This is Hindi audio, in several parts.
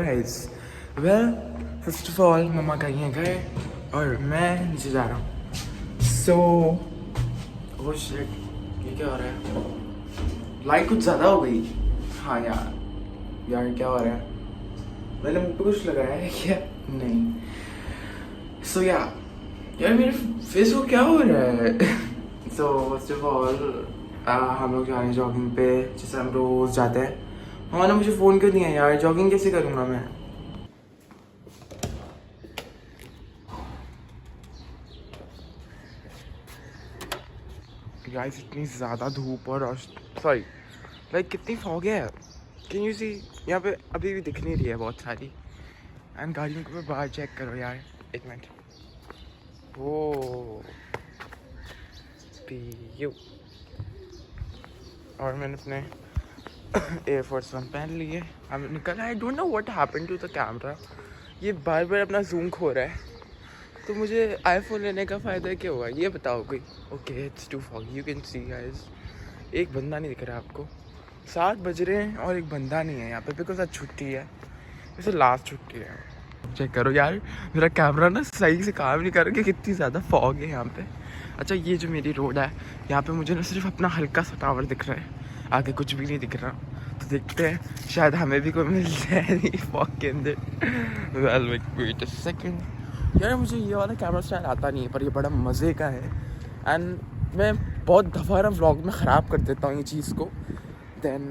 Guys. Well first of all mamma कहीं है गए और मैं नीचे जा रहा हूँ। सो ओह शिट, ये क्या हो रहा है? लाइट कुछ ज़्यादा हो गई। हाँ यार यार क्या हो रहा है? मैंने मुझ पे कुछ लगाया है क्या? नहीं। सो यार मेरे फेस को क्या हो रहा है? सो फर्स्ट ऑफ ऑल हम लोग जा रहे हैं जॉगिंग पे, जैसे हम रोज जाते हैं। हाँ ना, मुझे फ़ोन क्यों दिया यार? जॉगिंग कैसे करूँगा मैं? गाइस इतनी ज़्यादा धूप और सॉरी लाइक कितनी फॉग है। Can you see? यहाँ पे अभी भी दिख नहीं रही है बहुत सारी। एंड गाड़ियों को बाहर चेक करो यार, एक मिनट। वो यू और मैंने अपने एयरफोर्स वन पहन लिए, हम निकल। I don't know what happened to the camera, ये बार बार अपना जूम खो रहा है। तो मुझे आईफोन लेने का फ़ायदा क्या हुआ ये बताओ कोई? Okay it's too foggy, you can see guys. एक बंदा नहीं दिख रहा आपको। 7 बज रहे हैं और एक बंदा नहीं है यहाँ पे, बिकॉज आज छुट्टी है, वैसे लास्ट छुट्टी है। चेक करो यार, मेरा कैमरा ना सही से काम नहीं कर रहा कि कितनी ज़्यादा फॉग है यहाँ पे। अच्छा ये जो मेरी रोड है यहाँ पे मुझे ना सिर्फ अपना हल्का सा टावर दिख रहा है, आगे कुछ भी नहीं दिख रहा। तो देखते हैं शायद हमें भी कोई मिल जाए फॉग के अंदर। Well wait a second. यार मुझे ये वाला कैमरा स्टाइल आता नहीं है, पर ये बड़ा मज़े का है। एंड मैं बहुत दफ़ा ना व्लॉग में ख़राब कर देता हूँ ये चीज़ को। देन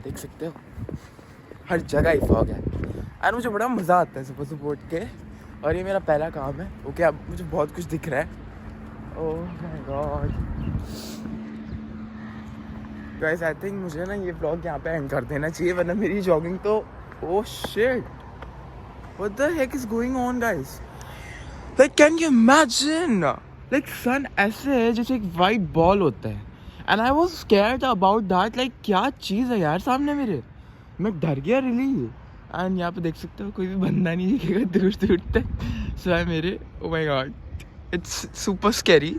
देख सकते हो हर जगह ही फॉग है। एंड मुझे बड़ा मज़ा आता है सुबह सुबह उठ के, और ये मेरा पहला काम है। ओके अब मुझे बहुत कुछ दिख रहा है। Oh my God guys, I think मुझे ना ये व्लॉग यहाँ पे एंड कर देना चाहिए, वरना मेरी जॉगिंग तो oh shit, what the heck is going on guys? Like can you imagine, like sun ऐसे है जैसे एक वाइट बॉल होता है। And I was scared about that, like क्या चीज़ है यार सामने मेरे, मैं डर गया रियली। एंड यहाँ पे देख सकते हो कोई भी बंदा नहीं दिखेगा दूर दूर तक, सिवाय मेरे। Oh my God, it's super scary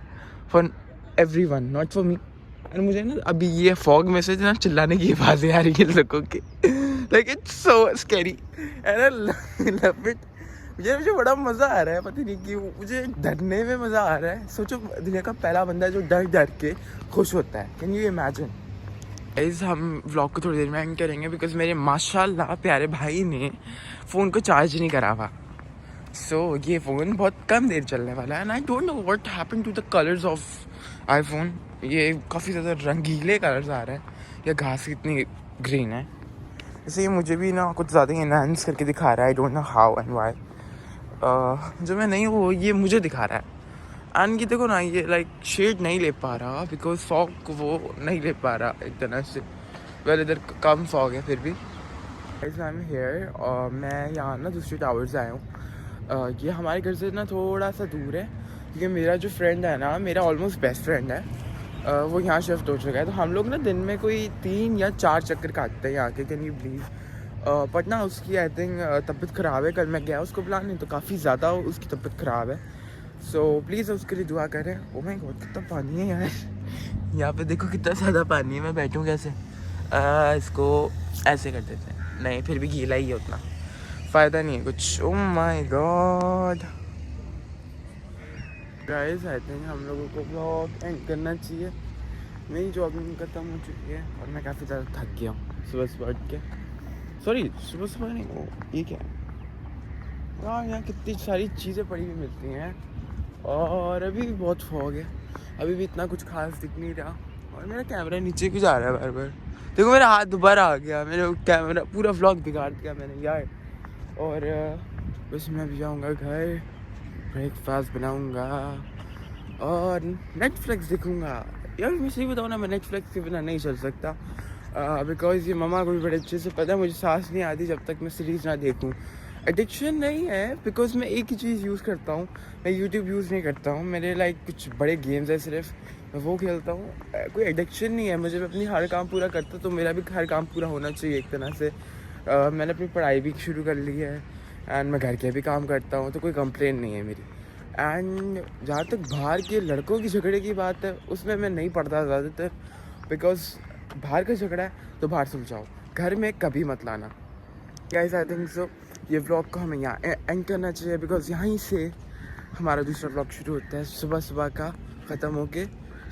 for everyone, not for me. And मुझे ना अभी ये फॉग में से ना चिल्लाने की आवाज़ें आ रही है लोगों की, like it's so scary and I love it. मुझे बड़ा मज़ा आ रहा है, पता नहीं क्यों मुझे डरने में मज़ा आ रहा है। सोचो दुनिया का पहला बंदा जो डर डर के खुश होता है, कैन यू इमेजिन? गाइस हम व्लॉग को थोड़ी देर में एंड करेंगे, बिकॉज मेरे माशाल्लाह प्यारे भाई ने फ़ोन को चार्ज नहीं करा हुआ। सो ये फ़ोन बहुत कम देर चलने वाला है। And I don't know what happened to the colours of iPhone. ये काफ़ी ज़्यादा रंगीले कलर्स आ रहे हैं, या घास कितनी ग्रीन है। इसलिए मुझे भी ना कुछ ज़्यादा इनहांस करके दिखा रहा है। I don't know how and why. जो मैं नहीं हूँ ये मुझे दिखा रहा है। एंड ये देखो ना, ये लाइक शेड नहीं ले पा रहा, बिकॉज फॉग को वो नहीं ले पा रहा एक तरह से। वेल इधर कम फॉग है फिर भी। आई एम हेयर, और मैं यहाँ ना दूसरे टावर से आया हूँ। ये हमारे घर से ना थोड़ा सा दूर है, क्योंकि मेरा जो फ्रेंड है ना, मेरा ऑलमोस्ट बेस्ट फ्रेंड है, वो यहाँ शिफ्ट हो चुका है। तो हम लोग ना दिन में कोई 3 या 4 चक्कर काटते हैं यहाँ के, कैन यू बिलीव? बट ना उसकी आई थिंक तबीयत ख़राब है। कल मैं गया उसको बुलाने, तो काफ़ी ज़्यादा उसकी तबीयत ख़राब है। सो प्लीज़ उसके लिए दुआ करें। ओह माय गॉड कितना पानी है यार, यहाँ पे देखो कितना ज़्यादा पानी है। मैं बैठूँ कैसे? इसको ऐसे कर देते हैं। नहीं फिर भी गीला ही है, उतना फ़ायदा नहीं है कुछ। Oh my God guys, I think हम लोगों को ब्लॉग एंड करना चाहिए। मेरी जॉगिंग खत्म हो चुकी है और मैं काफ़ी ज़्यादा थक गया हूँ सुबह सुबह उठ के। सॉरी सुबह सुबह नहीं, वो ये क्या है यार, यहाँ कितनी सारी चीज़ें पड़ी हुई मिलती हैं, और अभी भी बहुत फॉग है, अभी भी इतना कुछ खास दिख नहीं रहा। और मेरा कैमरा नीचे क्यों जा रहा है बार बार? देखो मेरा हाथ दोबारा आ गया, मेरा कैमरा पूरा व्लॉग बिगाड़ दिया मैंने यार। और बस मैं भी जाऊँगा घर, ब्रेकफास्ट बनाऊँगा और नेटफ्लिक्स देखूँगा। यार मैं सही बताऊँ ना, मैं नेटफ्लिक्स के बिना नहीं चल सकता, बिकॉज ये मम्मा को भी बड़े अच्छे से पता है मुझे सांस नहीं आती जब तक मैं सीरीज़ ना देखूँ। एडिक्शन नहीं है, बिकॉज मैं एक ही चीज़ यूज़ करता हूँ, मैं यूट्यूब यूज़ नहीं करता हूँ। मेरे लाइक कुछ बड़े गेम्स है सिर्फ, मैं वो खेलता हूँ। कोई एडिक्शन नहीं है मुझे, मैं अपनी हर काम पूरा करता, तो मेरा भी हर काम पूरा होना चाहिए एक तरह से। मैंने अपनी पढ़ाई भी शुरू कर ली है, एंड मैं घर के भी काम करता हूँ, तो कोई कंप्लेन नहीं है मेरी। एंड जहाँ तक बाहर के लड़कों की झगड़े की बात है, उसमें मैं नहीं पढ़ता ज़्यादातर, बिकॉज बाहर का झगड़ा है तो बाहर सुलझाओ, घर में कभी मत लाना। गाइस आई थिंक सो ये व्लॉग को हमें यहाँ एंड करना चाहिए बिकॉज यहीं से हमारा दूसरा व्लॉग शुरू होता है। सुबह सुबह का ख़त्म होके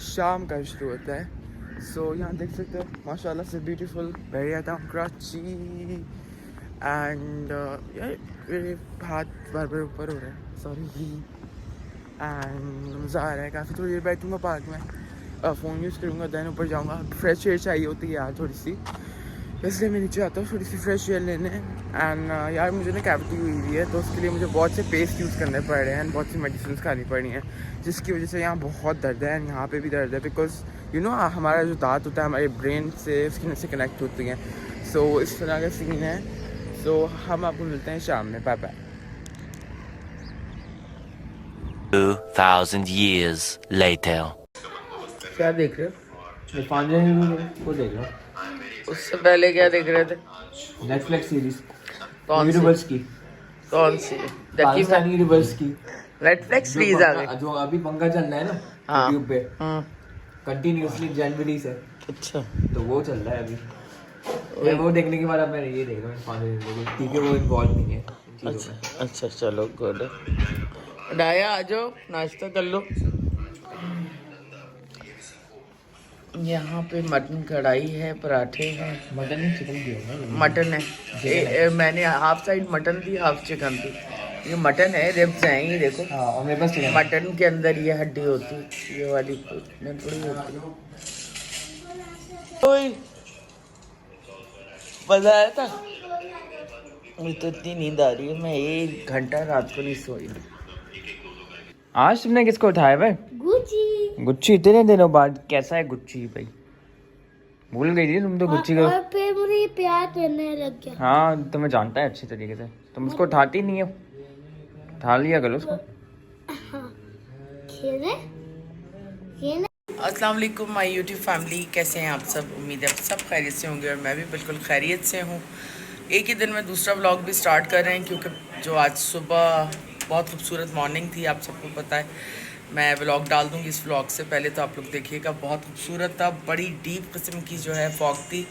शाम का शुरू होता है। सो यहाँ देख सकते हो माशाल्लाह से ब्यूटीफुल बैरिया टाउन कराची एंड मेरे हाथ बार बार ऊपर हो रहे हैं, सॉरी। एंड मज़ा आ रहा है काफ़ी। थोड़ी देर बैठूँगा पार्क में, फ़ोन यूज़ करूँगा, दैन ऊपर जाऊँगा। फ्रेश एयर चाहिए होती है यार थोड़ी सी, इसलिए मैं नीचे आता हूँ थोड़ी सी फ्रेश एयर लेने। एंड यार मुझे ना कैविटी हुई है तो उसके लिए मुझे बहुत से पेस्ट यूज़ करने पड़ रहे हैं एंड बहुत सी मेडिसिन खानी पड़ी हैं, जिसकी वजह से यहाँ बहुत दर्द है एंड यहाँ पे भी दर्द है बिकॉज यू नो हमारा जो दांत होता है हमारे ब्रेन से स्किन से कनेक्ट होती हैं। सो इस तरह का सीन है। सो हम आपको मिलते हैं शाम में। Bye bye. 2000 years later. क्या देख रहे हो? को देख रहा हूँ। उससे पहले क्या देख रहे थे? नेटफ्लिक्स सीरीज कौन सी? यूनिवर्स की, कौन सी? पाकिस्तानी यूनिवर्स की नेटफ्लिक्स सीरीज आ गई जो अभी पंखा चल रहा है ना हाँ। यूट्यूब पे कंटिन्यूअसली जनवरी से, अच्छा तो वो चल रहा है अभी। मैं वो देखने के बाद अब मैं ये देख रहा हूँ ठीक है, वो इन्वॉल्व नहीं है इन चीज़ों में। अच्छा चलो गुड। डाया आ जाओ नाश्ता कर लो। यहाँ पे मटन कढ़ाई है, पराठे हैं। मटन नहीं चिकन भी होगा। मटन है मैंने हाफ साइड मटन थी हाफ चिकन थी। ये मटन है, रिब्स हैं ये देखो। हाँ और मेरे पास चिकन। मटन के अंदर ये हड्डी होती है, ये वाली थोड़ी होती है। ओए मजा आया था। मुझे तो इतनी नींद आ रही है, मैं 1 घंटा रात को नहीं सोई। आज तुमने किसको उठाया भाई? गुच्ची। गुच्ची इतने दिनों बाद। कैसा है गुच्ची भाई? भूल गई थी तुम तो गुच्ची को। और फिर मुझे प्यार करने लग गया। हाँ तुम्हें जानता है अच्छी तरीके से, तुम उसको उठाती नहीं हो। उठा लिया करो उसको। खेले खेले। अस्सलाम वालेकुम माय यूट्यूब फैमिली, कैसे हैं आप सब? उम्मीद है आप सब खैरियत से होंगे और मैं भी बिल्कुल खैरियत से हूँ। एक ही दिन में दूसरा व्लॉग भी स्टार्ट कर रहे हैं क्योंकि जो आज सुबह बहुत खूबसूरत मॉर्निंग थी, आप सबको पता है। मैं व्लॉग डाल दूँगी इस व्लॉग से पहले, तो आप लोग देखिएगा। बहुत खूबसूरत था, बड़ी डीप किस्म की जो है फॉग थी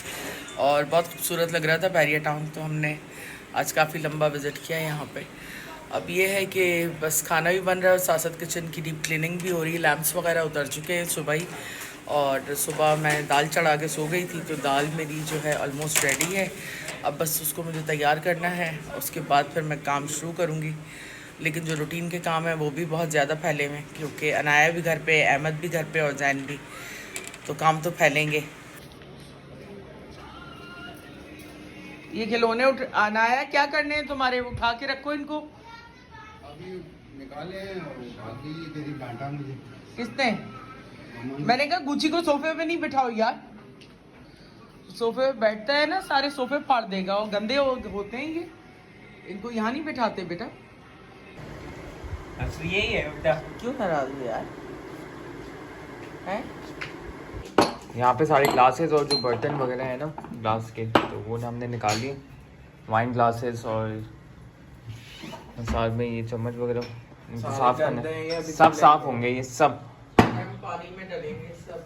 और बहुत खूबसूरत लग रहा था बैरिया टाउन। तो हमने आज काफ़ी लंबा विज़िट किया यहाँ पे। अब ये है कि बस खाना भी बन रहा है और साथ साथ किचन की डीप क्लीनिंग भी हो रही है। लैम्प्स वगैरह उतर चुके हैं सुबह ही, और सुबह मैं दाल चढ़ा के सो गई थी, तो दाल मेरी जो है ऑलमोस्ट रेडी है। अब बस उसको मुझे तैयार करना है, उसके बाद फिर मैं काम शुरू करूँगी। लेकिन जो रूटीन के काम है वो भी बहुत ज़्यादा फैले हुए हैं क्योंकि अनाया भी घर पे, अहमद भी घर पे और जैन भी, तो काम तो फैलेंगे। ये खिलौने अनाया क्या करने हैं तुम्हारे? उठा के रखो इनको। अभी निकाले और बाकी तेरी डांटा मुझे। किसने? मैंने कहा गुची को सोफे पे नहीं बिठाओ यार, सोफे पे बैठता है ना सारे सोफे फाड़ देगा और गंदे होते हैं ये, इनको यहाँ नहीं बिठाते बेटा। यही है बेटा। क्यों नाराज हो यार? हैं? यहाँ पे सारे ग्लासेस और जो बर्तन वगैरह है ना ग्लास के, तो वो ना हमने निकाल लिए। वाइन ग्लासेस और साथ में ये चम्मच वगैरह इनको साफ करना है। सब साफ होंगे ये सब। पानी में डलेंगे सब।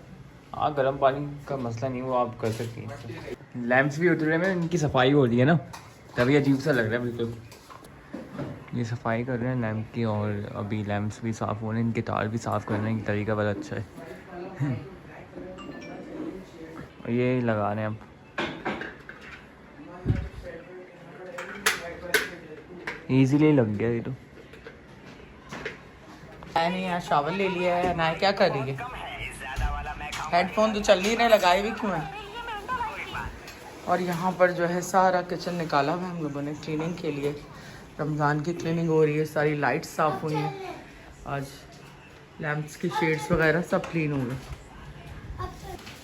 हाँ गर्म पानी का मसला नहीं, वो आप कर सकती हैं। लैंप्स भी उतरे में इनकी सफाई हो रही है ना, तभी अजीब सा लग रहा है बिल्कुल। ये सफाई कर रहे हैं लैंप की, और अभी लैंप्स भी साफ़ हो रहे हैं, इनके तार भी साफ़ करने का तरीका बड़ा अच्छा है। और ये लगा रहे हैं अब। इजीली लग गया ये तो। मैंने यहाँ शावर ले लिया है। अनाया क्या कर रही है? हेडफोन तो चल नहीं रहे, लगाए भी क्यों हैं? और यहाँ पर जो है सारा किचन निकाला हुआ हम लोगों ने क्लीनिंग के लिए। रमज़ान की क्लीनिंग हो रही है, सारी लाइट्स साफ़ हुई हैं आज, लैंप्स की शेड्स वगैरह सब क्लीन हो गए।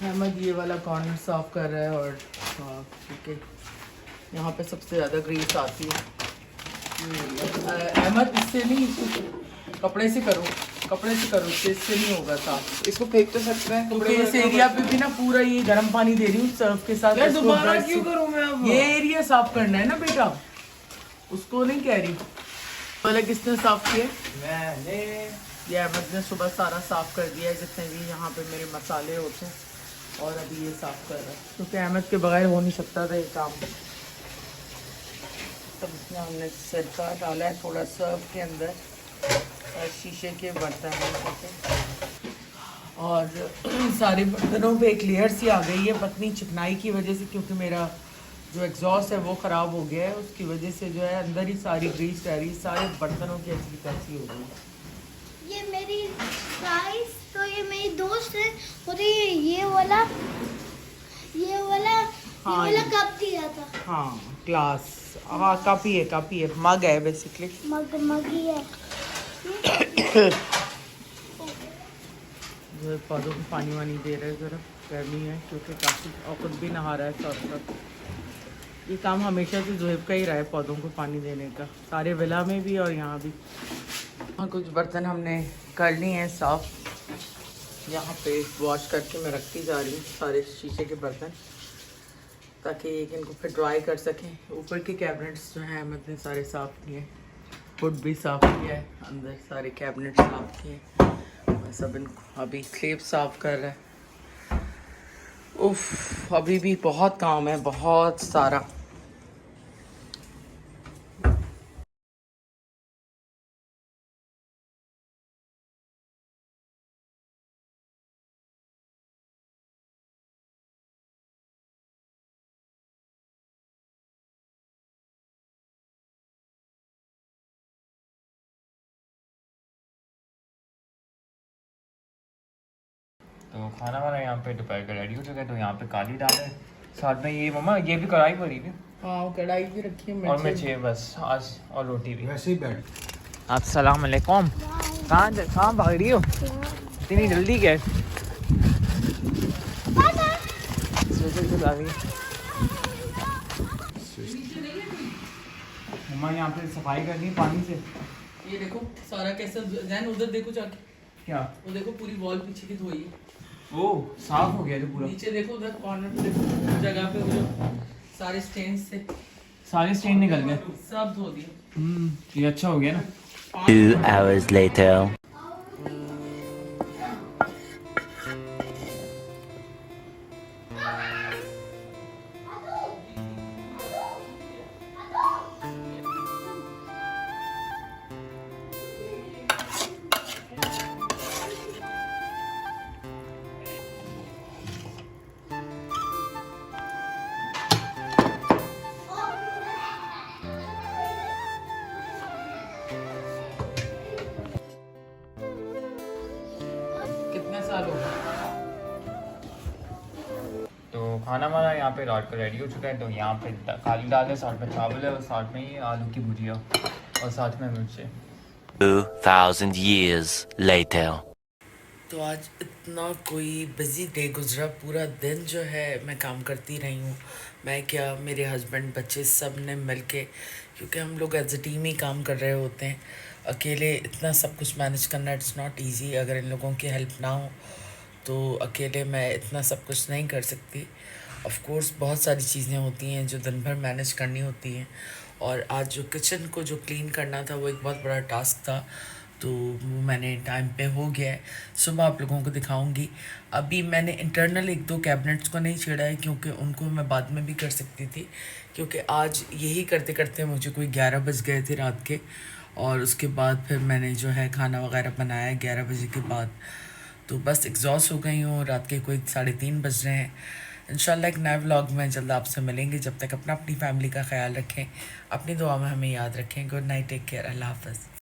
अहमद ये वाला कॉर्नर साफ़ कर रहा है, और क्योंकि यहाँ पे सबसे ज़्यादा ग्रीस आती है। अहमद इससे नहीं, कपड़े से करो, कपड़े से करो, इससे नहीं होगा साफ। इसको फेंक तो सकते हैं क्योंकि इस एरिया पे भी ना पूरा ये गर्म पानी दे रही हूँ सर्फ के साथ। दोबारा क्यों करूँ मैं अब? ये एरिया साफ करना है ना बेटा, उसको नहीं कह रही। पहले किसने साफ किया? मैंने। ये अहमद ने सुबह सारा साफ कर दिया है, जितने भी यहाँ पे मेरे मसाले होते हैं, और अभी ये साफ कर रहा है क्योंकि अहमद के बगैर हो नहीं सकता था ये काम। तब इसमें हमने सिरका डाला है थोड़ा सर्व के अंदर और शीशे के बर्तन हैं और सारे बर्तनों पे एक लेयर सी आ गई है पतनी चिकनाई की वजह से, क्योंकि मेरा जो एग्जॉस्ट है वो ख़राब हो गया है, उसकी वजह से जो है अंदर ही सारी ग्रीस रह रही, सारे बर्तनों की ऐसी तैसी हो गई। ये मेरी गाइस, तो ये मेरी दोस्त है और ये वाला हाँ, ये वाला कप दिया था। हाँ ग्लास, हाँ कप ही है मग है बेसिकली। मग ही है। जो पौधों को पानी वानी दे रहे हैं, ज़रा गर्मी है क्योंकि काफ़ी, और खुद भी नहा रहा है साथ। ये काम हमेशा से जोहेब का ही रहा है पौधों को पानी देने का, सारे विला में भी और यहाँ भी। हाँ कुछ बर्तन हमने कर लिए हैं साफ़, यहाँ पे वॉश करके मैं रखती जा रही हूँ सारे शीशे के बर्तन, ताकि इनको फिर ड्राई कर सकें। ऊपर के कैबिनेट्स जो हैं मैंने सारे साफ़ किए, फुट भी साफ़ किया है, अंदर सारे कैबिनेट साफ़ किए, सब इनको अभी स्लेब साफ़ कर रहा है। उफ, अभी भी बहुत काम है, बहुत सारा। तो खाना वाना यहाँ पे दोपहर का रेडी हो चुका है, तो यहाँ पे काली दाल है, साथ में ये मम्मा ये भी कढ़ाई पड़ी थी हाँ कढ़ाई भी रखी है, और मिर्चें बस आज, और रोटी भी। वैसे ही बैठ। अस्सलाम वालेकुम। कहाँ भाग रही हो इतनी जल्दी क्या है? मम्मा यहाँ पे सफाई करनी है पानी से। ये देखो सारा कैसा जैन, उधर देखो जाके, क्या वो देखो पूरी वॉल पीछे की धोई है। ओ साफ हो गया जो पूरा। नीचे देखो उधर कॉर्नर पे देखो, उस जगह पे वो जो सारे स्टेन्स थे सारे स्टेन निकल गए। सब धो दिए। ये अच्छा हो गया ना। 2 hours later. कितने साल हो गए? तो खाना वाना यहाँ पे रात का रेडी हो चुका है, तो यहाँ पे काली दाल है, साथ में चावल है और साथ में ये आलू की भुजिया और साथ में मिर्चें। 2000 years later. तो आज इतना कोई बिज़ी डे गुजरा, पूरा दिन जो है मैं काम करती रही हूँ। मैं क्या, मेरे हस्बैंड, बच्चे सब ने मिल के, क्योंकि हम लोग एज अ टीम ही काम कर रहे होते हैं। अकेले इतना सब कुछ मैनेज करना इट्स नॉट इजी, अगर इन लोगों की हेल्प ना हो तो अकेले मैं इतना सब कुछ नहीं कर सकती। ऑफ कोर्स बहुत सारी चीज़ें होती हैं जो दिन भर मैनेज करनी होती हैं, और आज जो किचन को जो क्लीन करना था वो एक बहुत बड़ा टास्क था, तो वो मैंने टाइम पे हो गया है। सुबह आप लोगों को दिखाऊंगी। अभी मैंने इंटरनल 1-2 कैबिनेट्स को नहीं छेड़ा है, क्योंकि उनको मैं बाद में भी कर सकती थी, क्योंकि आज यही करते करते मुझे कोई 11 बज गए थे रात के, और उसके बाद फिर मैंने जो है खाना वगैरह बनाया 11 बजे के बाद। तो बस एग्जॉस्ट हो गई हूँ, रात के कोई 3:30 बज रहे हैं। इंशाल्लाह एक नए व्लॉग में जल्द आपसे मिलेंगे। जब तक अपनी फैमिली का ख्याल रखें, अपनी दुआ में हमें याद रखें। गुड नाइट, टेक केयर, अल्लाह हाफ़िज़।